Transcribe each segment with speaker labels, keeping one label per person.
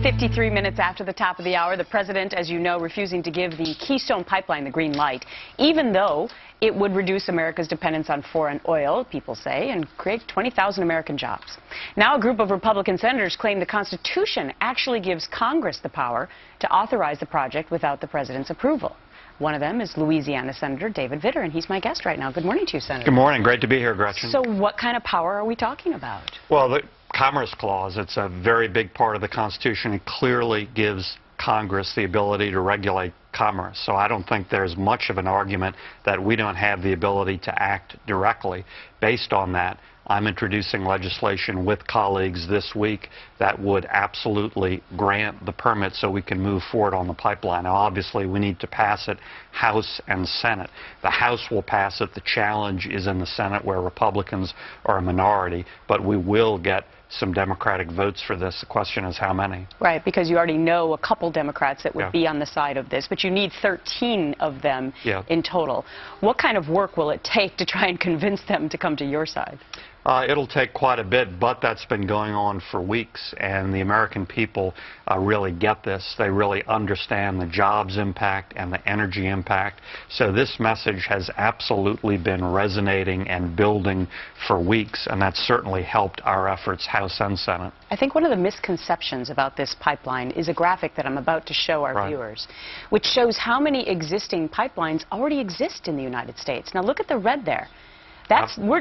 Speaker 1: 53 minutes after the top of the hour, the president, as you know, refusing to give the Keystone pipeline the green light, even though it would reduce America's dependence on foreign oil, people say, and create 20,000 American jobs. Now a group of Republican senators claim the Constitution actually gives Congress the power to authorize the project without the president's approval. One of them is Louisiana Senator David Vitter, and he's my guest right now. Good morning to you, Senator.
Speaker 2: Good morning. Great to be here, Gretchen.
Speaker 1: So what kind of power are we talking about?
Speaker 2: Well, the Commerce Clause, it's a very big part of the Constitution. It clearly gives Congress the ability to regulate commerce. So I don't think there's much of an argument that we don't have the ability to act directly. Based on that, I'm introducing legislation with colleagues this week that would absolutely grant the permit so we can move forward on the pipeline. Now, obviously, we need to pass it House and Senate. The House will pass it. The challenge is in the Senate, where Republicans are a minority, but we will get some Democratic votes for this. The question is how many.
Speaker 1: Right, because you already know a couple Democrats that would be on the side of this, but you need 13 of them in total. What kind of work will it take to try and convince them to come to your side?
Speaker 2: It'll take quite a bit, but that's been going on for weeks, and the American people really get this. They really understand the jobs impact and the energy impact. So this message has absolutely been resonating and building for weeks, and that's certainly helped our efforts, House and Senate.
Speaker 1: I think one of the misconceptions about this pipeline is a graphic that I'm about to show our viewers, which shows how many existing pipelines already exist in the United States. Now look at the red there.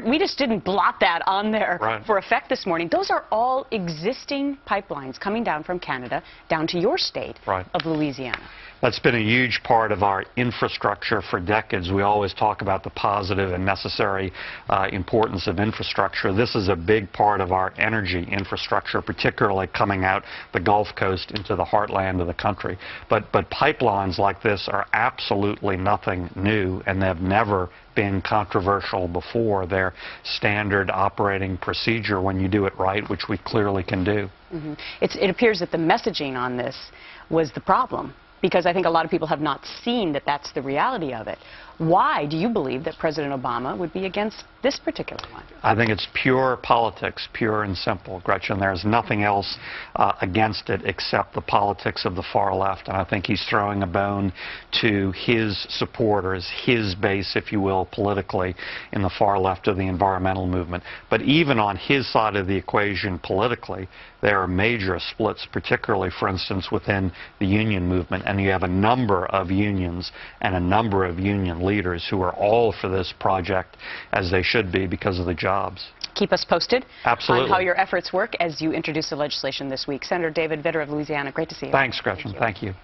Speaker 1: We just didn't blot that on there for effect this morning. Those are all existing pipelines coming down from Canada down to your state of Louisiana.
Speaker 2: That's been a huge part of our infrastructure for decades. We always talk about the positive and necessary importance of infrastructure. This is a big part of our energy infrastructure, particularly coming out the Gulf Coast into the heartland of the country. But pipelines like this are absolutely nothing new, and they've never been controversial before. They're standard operating procedure when you do it right, which we clearly can do.
Speaker 1: It appears that the messaging on this was the problem, because I think a lot of people have not seen that that's the reality of it. Why do you believe that President Obama would be against this particular one?
Speaker 2: I think it's pure politics, pure and simple, Gretchen. There's nothing else against it except the politics of the far left, and I think he's throwing a bone to his supporters, his base, if you will, politically, in the far left of the environmental movement. But even on his side of the equation politically, there are major splits, particularly, for instance, within the union movement, and you have a number of unions and a number of union leaders who are all for this project, as they should be, because of the jobs.
Speaker 1: Keep us posted
Speaker 2: on
Speaker 1: how your efforts work as you introduce the legislation this week. Senator David Vitter of Louisiana, great to see you.
Speaker 2: Thanks, Gretchen. Thank you.